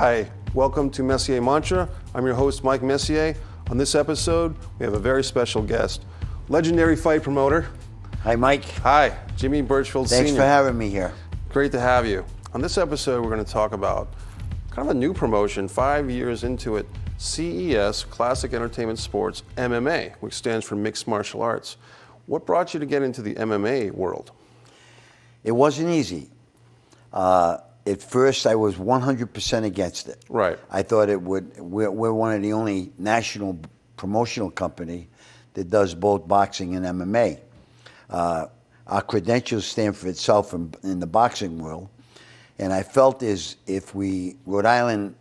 Hi, welcome to Messier Mantra. I'm your host, Mike Messier. On this episode, we have a very special guest, legendary fight promoter. Hi, Mike. Hi, Jimmy BURCHFIELD Sr. Thanks for having me here. Great to have you. On this episode, we're going to talk about kind of a new promotion, 5 years into it, CES, Classic Entertainment Sports, MMA, which stands for Mixed Martial Arts. What brought you to get into the MMA world? It wasn't easy. At first, I was 100% against it. Right. I thought it would. We're one of the only national promotional company that does both boxing and MMA. Our credentials stand for itself in the boxing world, and I felt as if Rhode Island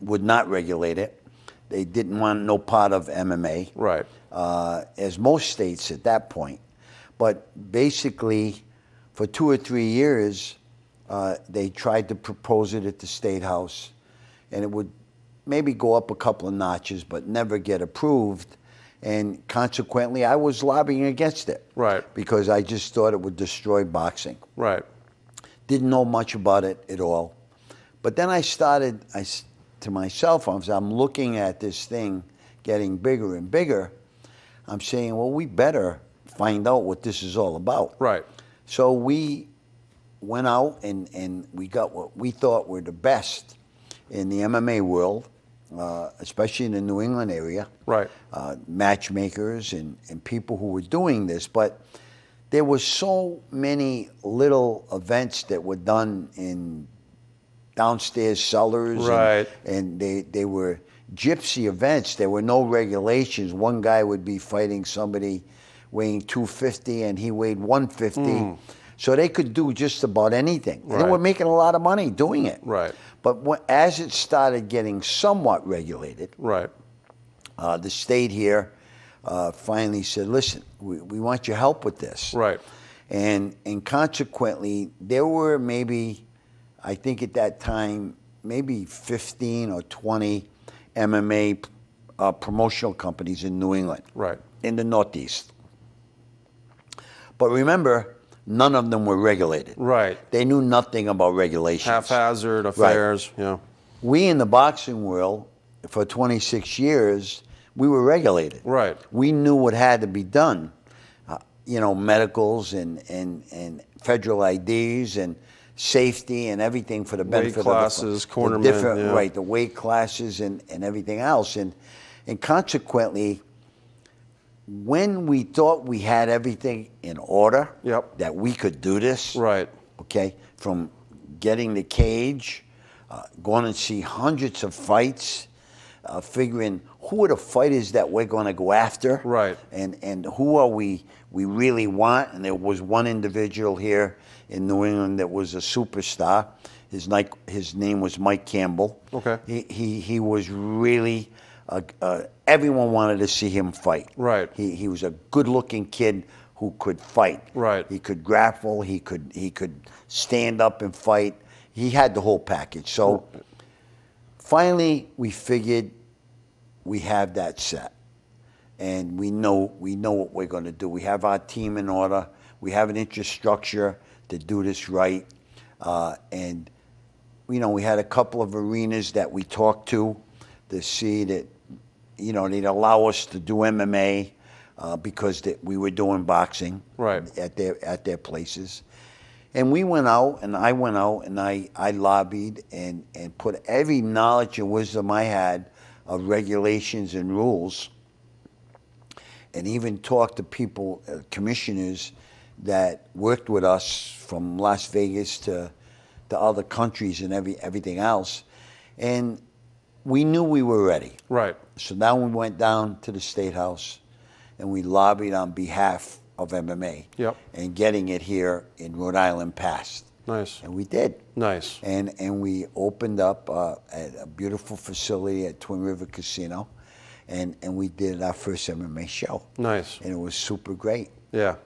would not regulate it. They didn't want no part of MMA. Right. As most states at that point. But basically, for 2 or 3 years, they tried to propose it at the State House, and it would maybe go up a couple of notches, but never get approved. And consequently, I was lobbying against it. Right. Because I just thought it would destroy boxing. Right. Didn't know much about it at all. But then I to myself, I'm looking at this thing getting bigger and bigger. I'm saying, well, we better find out what this is all about. Right. So we went out and we got what we thought were the best in the MMA world, especially in the New England area. Right. Matchmakers and people who were doing this. But there were so many little events that were done in downstairs cellars. Right. And they were gypsy events. There were no regulations. One guy would be fighting somebody weighing 250 and he weighed 150. So they could do just about anything. And they were making a lot of money doing it. Right. But as it started getting somewhat regulated, Right. The state here finally said, listen, we want your help with this. Right. And consequently, there were maybe, I think at that time, maybe 15 or 20 MMA promotional companies in New England. Right. In the Northeast. But remember, none of them were regulated. Right. They knew nothing about regulations. Haphazard affairs, yeah. We in the boxing world, for 26 years, we were regulated. Right. We knew what had to be done. Medicals and federal IDs and safety and everything for the benefit weight classes, of cornermen, right, the weight classes and everything else. And consequently, when we thought we had everything in order, that we could do this, right? Okay, from getting the cage, going and see hundreds of fights, figuring who are the fighters that we're going to go after, right? And who are we really want. And there was one individual here in New England that was a superstar. His name was Mike Campbell. Okay. He was really. Everyone wanted to see him fight. Right. He was a good-looking kid who could fight. Right. He could grapple. He could stand up and fight. He had the whole package. So finally, we figured we have that set, and we know what we're going to do. We have our team in order. We have an infrastructure to do this right, and we had a couple of arenas that we talked to see that. They'd allow us to do MMA because we were doing boxing at their places. And we went out, and I went out, and I lobbied and put every knowledge and wisdom I had of regulations and rules, and even talked to people, commissioners that worked with us from Las Vegas to other countries and everything else. And we knew we were ready. Right. So now we went down to the State House and we lobbied on behalf of MMA. Yep. And getting it here in Rhode Island passed. Nice. And we did. Nice. And we opened up at a beautiful facility at Twin River Casino, and we did our first MMA show. Nice. And it was super great. Yeah.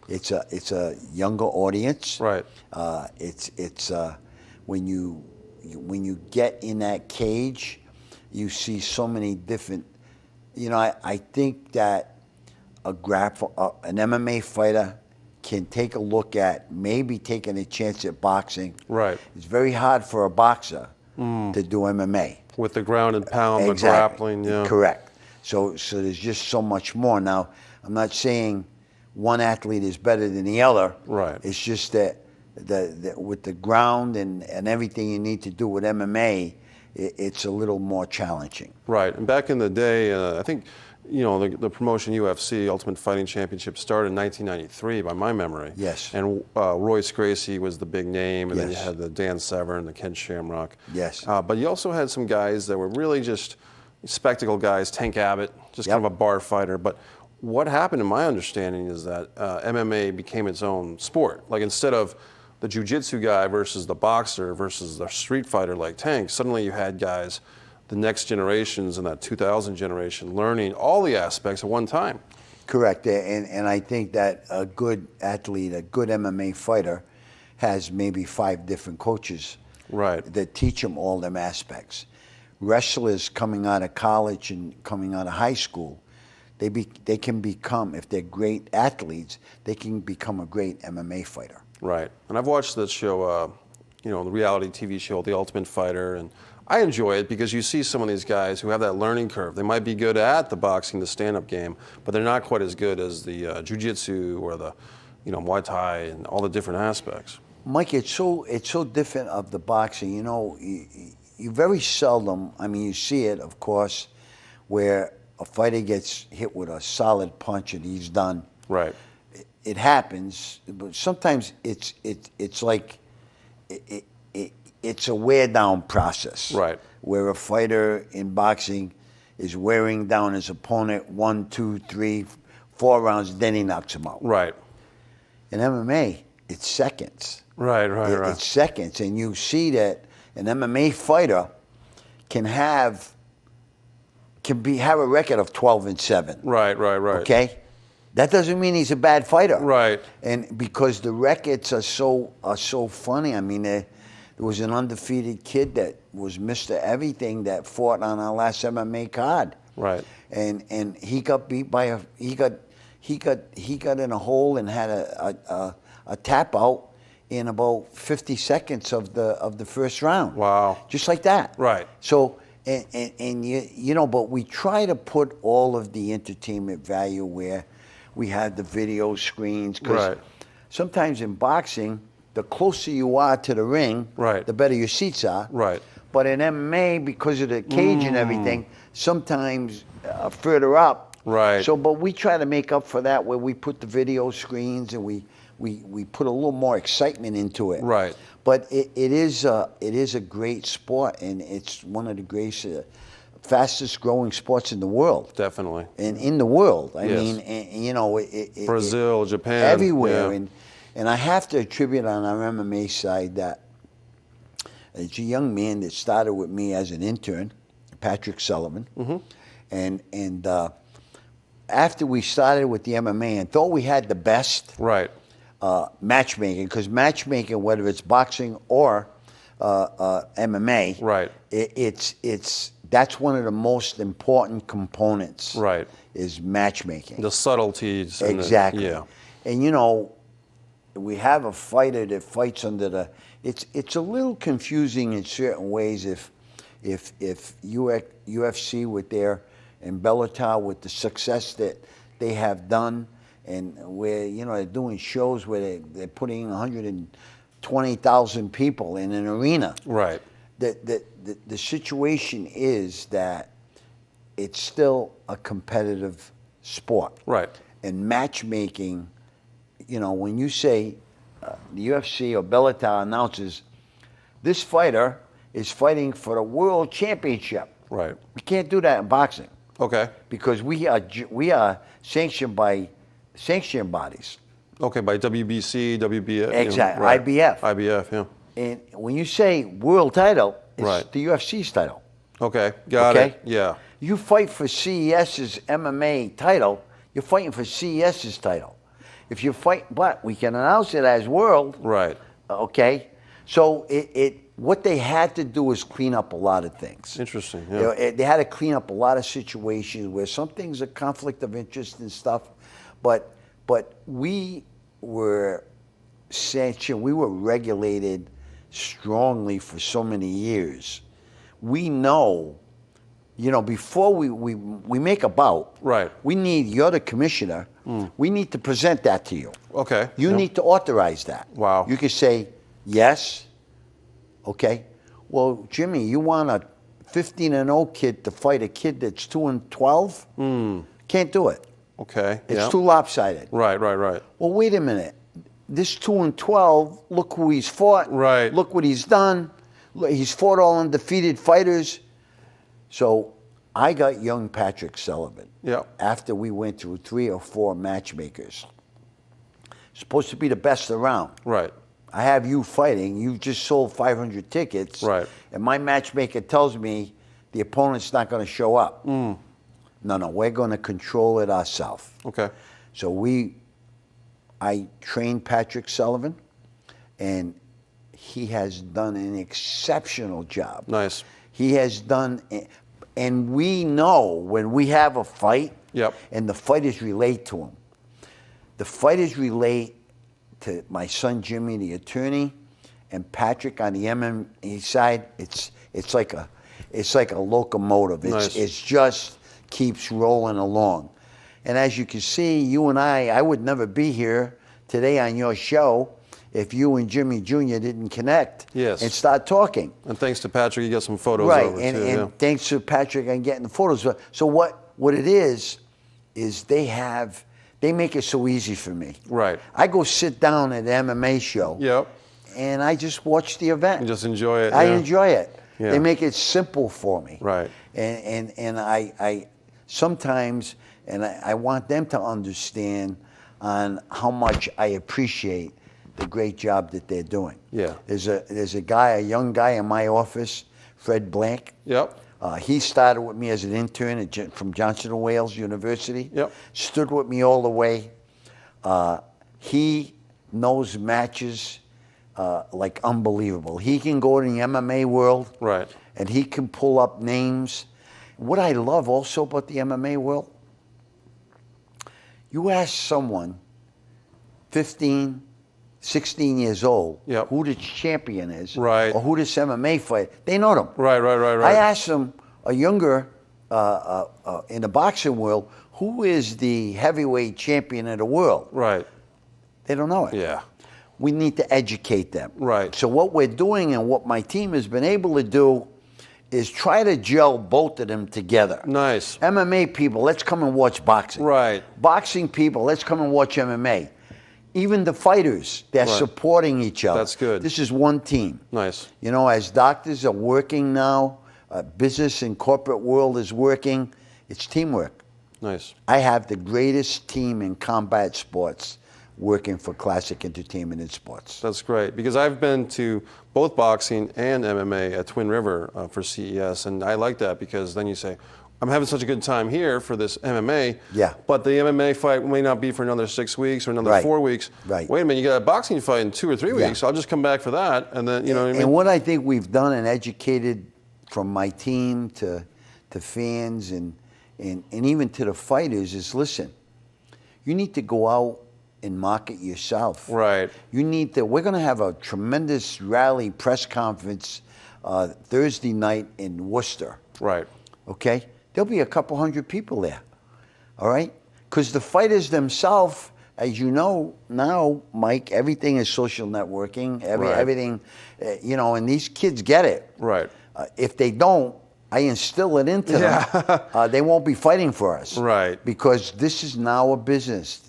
It's a younger audience. Right. It's when you get in that cage, you see so many different. I think that an MMA fighter can take a look at maybe taking a chance at boxing. Right. It's very hard for a boxer to do MMA. With the ground and pound, Exactly. the grappling, yeah. Correct. So there's just so much more. Now, I'm not saying one athlete is better than the other. Right. It's just that with the ground and everything you need to do with MMA, it's a little more challenging. Right. And back in the day, I think, the promotion UFC, Ultimate Fighting Championship, started in 1993, by my memory. Yes. And Royce Gracie was the big name, and then you Yes. had the Dan Severn, the Ken Shamrock. Yes. But you also had some guys that were really just spectacle guys, Tank Abbott, just kind of a bar fighter. But what happened, in my understanding, is that MMA became its own sport. Like, instead of the jiu-jitsu guy versus the boxer versus the street fighter like Tank, suddenly you had guys, the next generations and that 2000 generation, learning all the aspects at one time. Correct. And I think that a good athlete, a good MMA fighter, has maybe 5 different coaches that teach them all them aspects. Wrestlers coming out of college and coming out of high school, they can become, if they're great athletes, they can become a great MMA fighter. Right. And I've watched this show, the reality TV show, The Ultimate Fighter, and I enjoy it because you see some of these guys who have that learning curve. They might be good at the boxing, the stand-up game, but they're not quite as good as the jiu-jitsu or the, Muay Thai and all the different aspects. Mike, it's so different of the boxing. You very seldom, you see it, of course, where a fighter gets hit with a solid punch and he's done. Right. It happens, but sometimes it's like it's a wear down process. Right. Where a fighter in boxing is wearing down his opponent 1, 2, 3, 4 rounds, then he knocks him out. Right. In MMA, it's seconds. Right. It's seconds, and you see that an MMA fighter can have a record of 12-7. Right. Okay, that doesn't mean he's a bad fighter. Right. And because the records are so funny. There was an undefeated kid that was Mr. Everything that fought on our last MMA card. Right. And he got beat by he got in a hole and had a tap out in about 50 seconds of the first round. Wow. Just like that. Right. So but we try to put all of the entertainment value where we have the video screens, because sometimes in boxing, the closer you are to the ring, the better your seats are. Right. But in MMA, because of the cage and everything, sometimes further up. Right. So, but we try to make up for that where we put the video screens and we put a little more excitement into it. Right. But it is a great sport, and it's one of the greatest, fastest growing sports in the world. Definitely. And in the world, I Yes. mean, Brazil, Japan, everywhere. yeah. And I have to attribute on our MMA side that it's a young man that started with me as an intern, Patrick Sullivan, and after we started with the MMA and thought we had the best matchmaking, because matchmaking, whether it's boxing or MMA, that's one of the most important components. Right. Is matchmaking. The subtleties. Exactly. Yeah. And we have a fighter that fights under the. It's a little confusing in certain ways if UFC with their and Bellator with the success that they have done, and where they're doing shows where they're putting 120,000 people in an arena. Right. The situation is that it's still a competitive sport. Right. And matchmaking, when you say the UFC or Bellator announces this fighter is fighting for the world championship. Right. We can't do that in boxing. Okay. Because we are sanctioned by sanctioning bodies. Okay, by WBC, WBF. Exactly. IBF. IBF, yeah. And when you say world title, it's the UFC's title. Okay, got it. Yeah. You fight for CES's MMA title, you're fighting for CES's title. If you fight, but we can announce it as world. Right. Okay. So what they had to do is clean up a lot of things. Interesting. Yeah. They had to clean up a lot of situations where some things are conflict of interest and stuff, but we were sanctioned, we were regulated strongly for so many years we know, before we make a bout, Right. you're the commissioner, we need to present that to you. Okay. You Yep. need to authorize that. Wow. You can say, yes, okay. Well, Jimmy, you want a 15-0 kid to fight a kid that's 2-12? Can't do it. Okay. It's Yep. too lopsided. Right, right, right. Well, wait a minute. This 2-12, look who he's fought. Right. Look what he's done. He's fought all undefeated fighters. So I got young Patrick Sullivan. Yep. After we went through 3 or 4 matchmakers. Supposed to be the best around. Right. I have you fighting. You just sold 500 tickets. Right. And my matchmaker tells me the opponent's not going to show up. No, we're going to control it ourselves. Okay. So I trained Patrick Sullivan, and he has done an exceptional job. Nice. He has done, and we know when we have a fight, Yep. and the fighters relate to him. The fighters relate to my son Jimmy, the attorney, and Patrick on the MMA side. It's like a locomotive. Nice. It's just keeps rolling along. And as you can see, you and I would never be here today on your show if you and Jimmy Jr. didn't connect Yes. and start talking. And thanks to Patrick, you got some photos Right, over and, too. and Yeah. thanks to Patrick on getting the photos. So what it is they make it so easy for me. Right. I go sit down at an MMA show. Yep. And I just watch the event. And just enjoy it. I yeah. enjoy it. Yeah. They make it simple for me. Right. And I sometimes, and I want them to understand on how much I appreciate the great job that they're doing. Yeah. There's a young guy in my office, Fred Blank. Yep. He started with me as an intern from Johnson & Wales University. Yep. Stood with me all the way. He knows matches like unbelievable. He can go to the MMA world. Right. And he can pull up names. What I love also about the MMA world, you ask someone 15, 16 years old Yep. who the champion is, Right. or who this MMA fight, they know them. Right, right, right, I right. asked them, a younger, in the boxing world, who is the heavyweight champion of the world? Right. They don't know it. Yeah. We need to educate them. Right. So what we're doing and what my team has been able to do is try to gel both of them together. Nice. MMA people, let's come and watch boxing. Right. Boxing people, let's come and watch MMA. Even the fighters, they're Right. supporting each other. That's good. This is one team. Nice. As doctors are working now, business and corporate world is working, it's teamwork. Nice. I have the greatest team in combat sports working for Classic Entertainment and Sports. That's great because I've been to both boxing and MMA at Twin River for CES, and I like that because then you say, I'm having such a good time here for this MMA, Yeah. but the MMA fight may not be for another 6 weeks or another Right. 4 weeks. Right. Wait a minute, you got a boxing fight in 2 or 3 weeks. Yeah. I'll just come back for that, and then, you know what I mean? And what I think we've done and educated from my team to fans and even to the fighters is, listen, you need to go out and market yourself. Right. You need to, we're going to have a tremendous rally press conference Thursday night in Worcester. Right. Okay? There'll be a couple hundred people there. All right? Because the fighters themselves, as you know now, Mike, everything is social networking. Right. Everything, and these kids get it. Right. If they don't, I instill it into them. They won't be fighting for us. Right. Because this is now a business.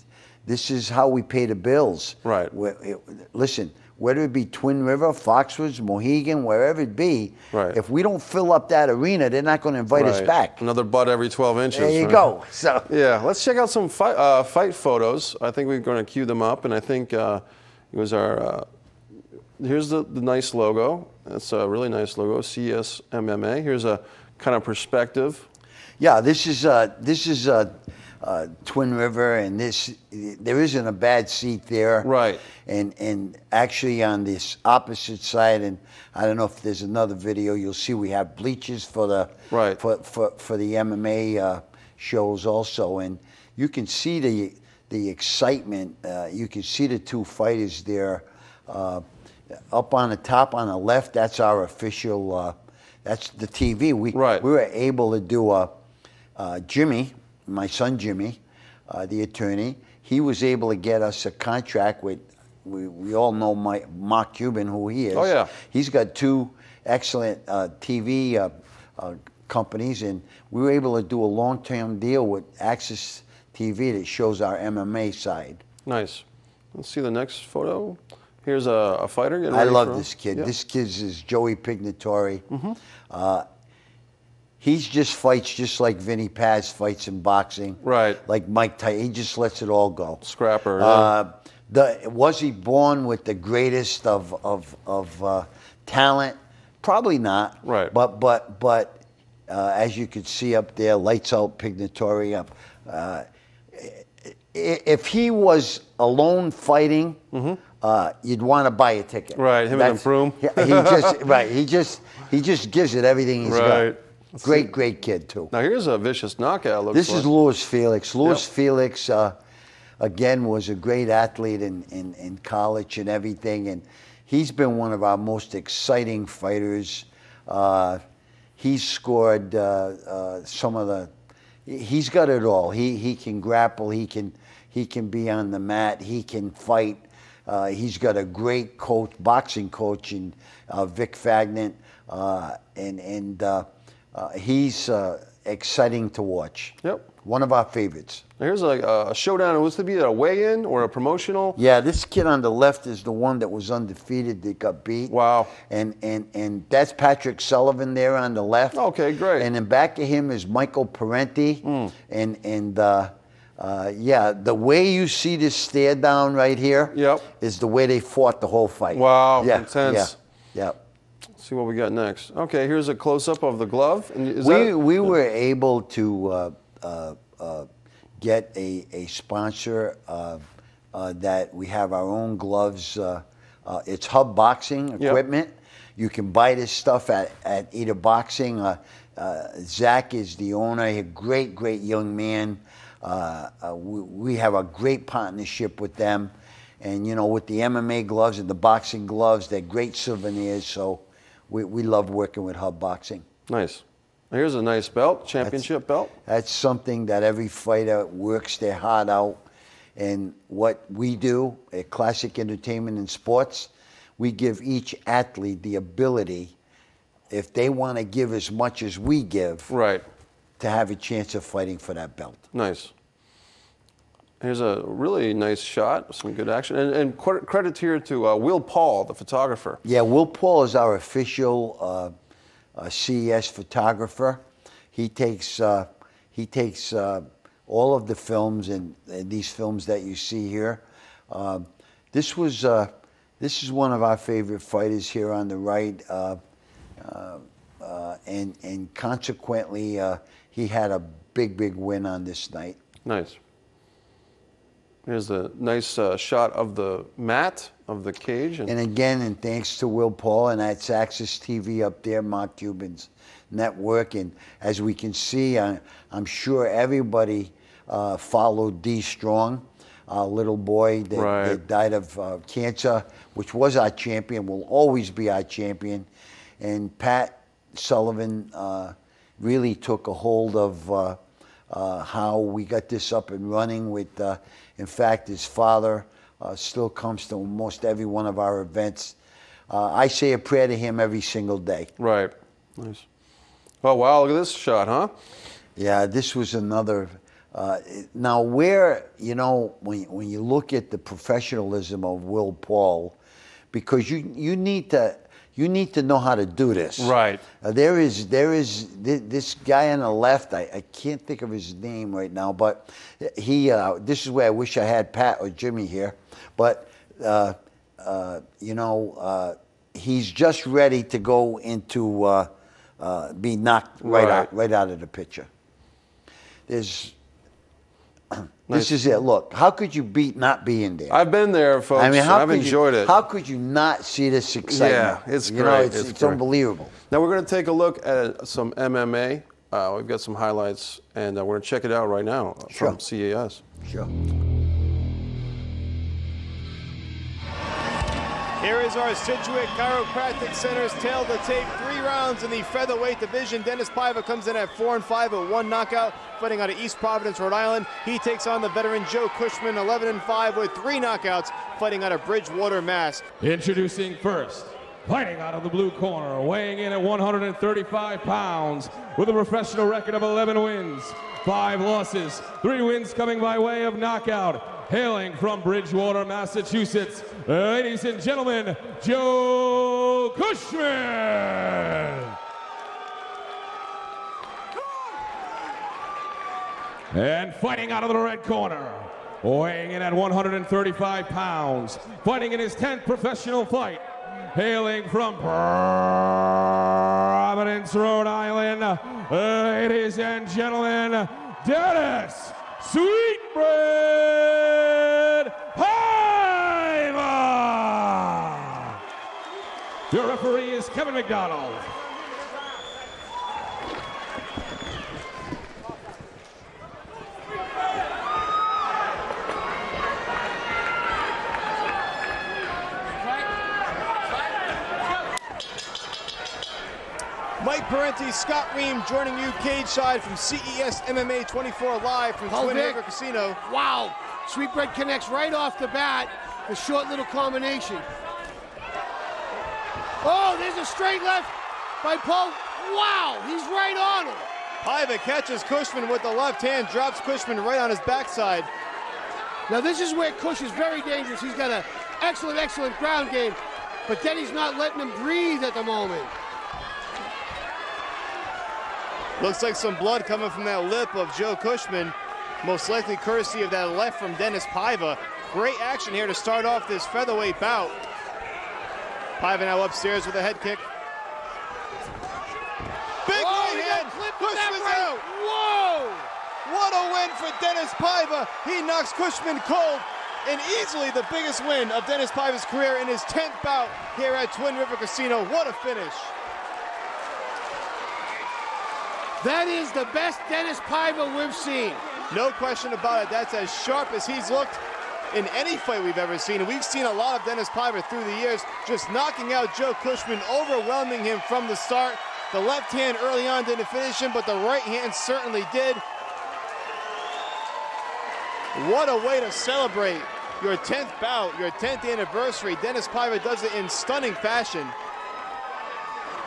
This is how we pay the bills. Right. Listen, whether it be Twin River, Foxwoods, Mohegan, wherever it be, Right. if we don't fill up that arena, they're not going to invite us Right. back. Another butt every 12 inches. There you right? go. So Yeah, let's check out some fight photos. I think we're going to cue them up, and I think it was our. Here's the nice logo. That's a really nice logo. CES MMA. Here's a kind of perspective. yeah, this is Twin River, and there isn't a bad seat there. Right. And actually on this opposite side, and I don't know if there's another video, you'll see we have bleachers for the Right. for the MMA shows also, and you can see the excitement. You can see the two fighters there. Up on the top on the left, that's our official That's the TV. We Right. we were able to do Jimmy, my son Jimmy, the attorney. He was able to get us a contract with. We all know Mark Cuban, who he is. Oh, yeah. He's got two excellent TV companies, and we were able to do a long-term deal with Access TV that shows our MMA side. Nice. Let's see the next photo. Here's a fighter. I love this kid. Yeah. This kid is Joey Pignatore. He just fights just like Vinny Paz fights in boxing. Right. Like Mike Tyson. He just lets it all go. Scrapper. Yeah. Was he born with the greatest of talent? Probably not. Right. But as you could see up there, lights out Pignatore. If he was alone fighting, you'd want to buy a ticket. Right. Him and the broom. He just gives it everything he's Right. got. Great kid too. Now here's a vicious knockout. Looks This like. is Louis Felix. Louis Yep. Felix, again, was a great athlete in college and everything, and he's been one of our most exciting fighters. He's scored some of the. He's got it all. He can grapple. He can be on the mat. He can fight. He's got a great coach, boxing coach, in Vic Fagnant, and he's exciting to watch. Yep. One of our favorites. Here's a showdown. Was to be a weigh-in or a promotional? Yeah, this kid on the left is the one that was undefeated that got beat. Wow. And that's Patrick Sullivan there on the left. Okay, great. And in back of him is Michael Parenti. Yeah, the way you see this stare down right here is the way they fought the whole fight. Wow, yeah, intense. Yeah. Let's see what we got next. Okay, here's a close-up of the glove. And we were able to get a sponsor that we have our own gloves. It's Hub Boxing equipment. You can buy this stuff at Eater Boxing. Zach is the owner. He's a great young man. We have a great partnership with them. And, you know, with the MMA gloves and the boxing gloves, they're great souvenirs. So we love working with Hub Boxing. Nice. Here's a nice belt, championship belt. That's something that every fighter works their heart out. And what we do at Classic Entertainment and Sports, we give each athlete the ability, if they want to give as much as we give, right, to have a chance of fighting for that belt. Nice. Here's a really nice shot, some good action. And credit here to Will Paul, the photographer. Yeah, Will Paul is our official CES photographer. He takes all of the films and these films that you see here. This is one of our favorite fighters here on the right, and consequently he had a big win on this night. Nice. Here's a nice shot of the mat of the cage. And again, and thanks to Will Paul, and that's Access TV up there, Mark Cuban's network. And as we can see, I'm sure everybody followed D. Strong, a little boy that died of cancer, which was our champion, will always be our champion. And Pat Sullivan really took a hold of how we got this up and running with, in fact, his father still comes to almost every one of our events. I say a prayer to him every single day. Right. Nice. Oh, wow, look at this shot, huh? Yeah, this was another. Now, where, you know, when you look at the professionalism of Will Paul, because you need to know how to do this. Right. There is this guy on the left. I can't think of his name right now, but he. This is where I wish I had Pat or Jimmy here, but you know, he's just ready to go into be knocked right out of the picture. There's. This is it. Look, how could you beat not being there? I've been there, folks. I mean, I've enjoyed it. How could you not see this excitement? Yeah, it's great. You know, it's great. unbelievable. Now we're going to take a look at some MMA. We've got some highlights, and we're going to check it out right now from CES. Sure. Here is our Situate Chiropractic Center's tail to tape. 3 rounds in the featherweight division. Dennis Paiva comes in at 4-5 with 1 knockout, fighting out of East Providence, Rhode Island. He takes on the veteran Joe Cushman, 11-5 with 3 knockouts, fighting out of Bridgewater, Mass. Introducing first, fighting out of the blue corner, weighing in at 135 pounds, with a professional record of 11 wins, 5 losses, 3 wins coming by way of knockout. Hailing from Bridgewater, Massachusetts, ladies and gentlemen, Joe Cushman. And fighting out of the red corner, weighing in at 135 pounds, fighting in his 10th professional fight, hailing from Providence, Rhode Island, ladies and gentlemen, Dennis Sweetbread Paiva! Your referee is Kevin McDonald. Mike Parenti, Scott Ream joining you cage side from CES MMA 24 live from Twin River Casino. Wow, Sweetbread connects right off the bat, the short little combination. Oh, there's a straight left by Paul. Wow, he's right on him. Paiva catches Cushman with the left hand, drops Cushman right on his backside. Now this is where Cush is very dangerous. He's got an excellent ground game, but then he's not letting him breathe at the moment. Looks like some blood coming from that lip of Joe Cushman, most likely courtesy of that left from Dennis Paiva. Great action here to start off this featherweight bout. Paiva now upstairs with a head kick. Big right hand, Cushman's out. Whoa! What a win for Dennis Paiva. He knocks Cushman cold, and easily the biggest win of Dennis Paiva's career in his 10th bout here at Twin River Casino. What a finish. That is the best Dennis Paiva we've seen. No question about it. That's as sharp as he's looked in any fight we've ever seen. And we've seen a lot of Dennis Paiva through the years, just knocking out Joe Cushman, overwhelming him from the start. The left hand early on didn't finish him, but the right hand certainly did. What a way to celebrate your 10th bout, your 10th anniversary. Dennis Paiva does it in stunning fashion.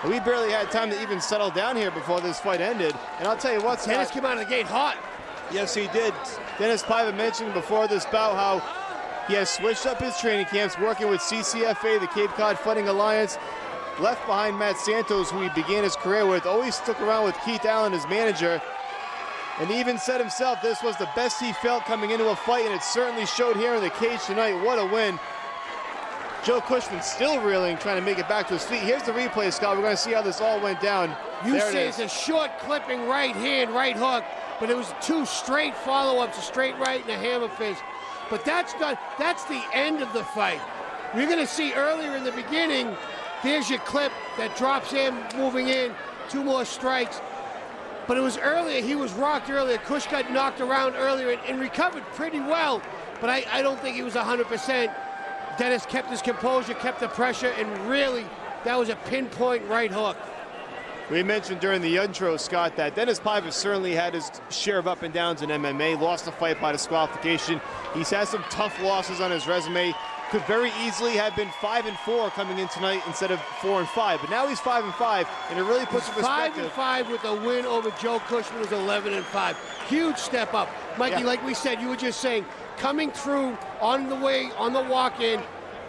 We barely had time to even settle down here before this fight ended. And I'll tell you what, Dennis came out of the gate hot. Yes, he did. Dennis Paiva mentioned before this bout how he has switched up his training camps, working with CCFA, the Cape Cod Fighting Alliance, left behind Matt Santos, who he began his career with, always stuck around with Keith Allen as manager. And he even said himself this was the best he felt coming into a fight, and it certainly showed here in the cage tonight. What a win. Joe Cushman still reeling, trying to make it back to his feet. Here's the replay, Scott. We're going to see how this all went down. You say it's a short clipping right hand, right hook, but it was 2 straight follow-ups, a straight right and a hammer fist. But that's the end of the fight. You're going to see earlier in the beginning, there's your clip that drops him, moving in, 2 more strikes. But it was earlier, he was rocked earlier. Cush got knocked around earlier and recovered pretty well, but I don't think he was 100%. Dennis kept his composure, kept the pressure, and really, that was a pinpoint right hook. We mentioned during the intro, Scott, that Dennis Paiva certainly had his share of up and downs in MMA, lost a fight by disqualification. He's had some tough losses on his resume. Could very easily have been 5-4 coming in tonight instead of 4-5, but now he's 5-5, and it really puts in perspective. 5-5 with a win over Joe Cushman was 11-5. Huge step up. Mikey, like we said, you were just saying, coming through on the way, on the walk-in,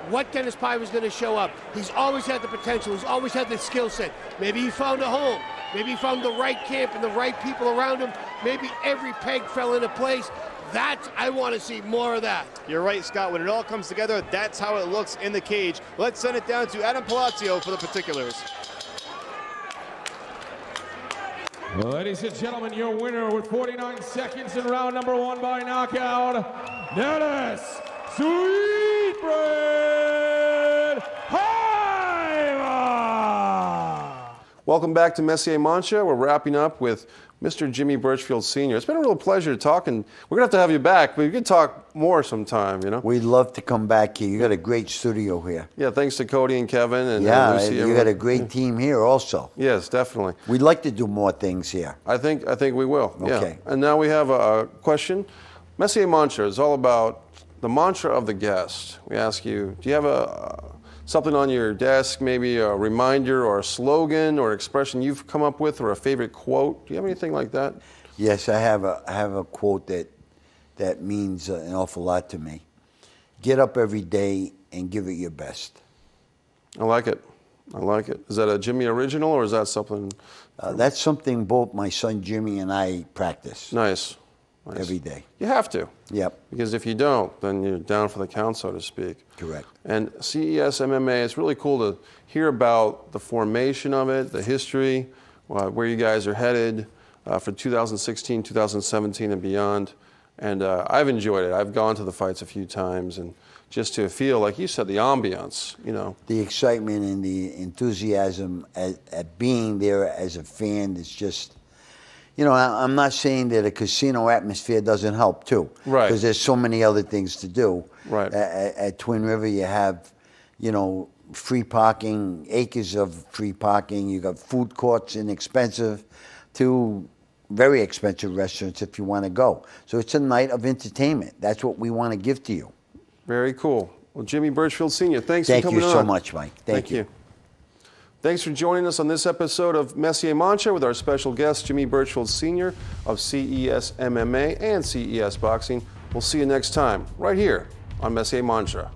what Dennis Paiva is going to show up. He's always had the potential. He's always had the skill set. Maybe he found a home. Maybe he found the right camp and the right people around him. Maybe every peg fell into place. I want to see more of that. You're right, Scott. When it all comes together, that's how it looks in the cage. Let's send it down to Adam Palazzo for the particulars. Ladies and gentlemen, your winner with 49 seconds in round number 1 by knockout, Dennis Sweetbread Paiva. Welcome back to Messier Mancha. We're wrapping up with Mr. Jimmy Burchfield Sr. It's been a real pleasure talking. We're going to have you back, but we could talk more sometime, you know? We'd love to come back here. You got a great studio here. Yeah, thanks to Cody and Kevin and Lucy. You got a great team here also. Yes, definitely. We'd like to do more things here. I think we will. Okay. Yeah. And now we have a question. Messier Mantra is all about the mantra of the guest. We ask you, do you have something on your desk, maybe a reminder or a slogan or expression you've come up with, or a favorite quote? Do you have anything like that? Yes, I have a quote that means an awful lot to me. Get up every day and give it your best. I like it. I like it. Is that a Jimmy original, or is that something? That's something both my son Jimmy and I practice. Nice. Every day. You have to. Yep. Because if you don't, then you're down for the count, so to speak. Correct. And CES MMA, it's really cool to hear about the formation of it, the history, where you guys are headed for 2016, 2017, and beyond. And I've enjoyed it. I've gone to the fights a few times, and just to feel, like you said, the ambiance, you know. The excitement and the enthusiasm at being there as a fan is just... You know, I'm not saying that a casino atmosphere doesn't help too, right? Because there's so many other things to do. Right. At Twin River, you have, you know, free parking, acres of free parking. You got food courts, inexpensive, to very expensive restaurants if you want to go. So it's a night of entertainment. That's what we want to give to you. Very cool. Well, Jimmy Burchfield Sr., thanks for coming on. Thank you so much, Mike. Thank you. Thanks for joining us on this episode of Messier Mancha with our special guest, Jimmy Burchfield Sr. of CES MMA and CES Boxing. We'll see you next time, right here on Messier Mancha.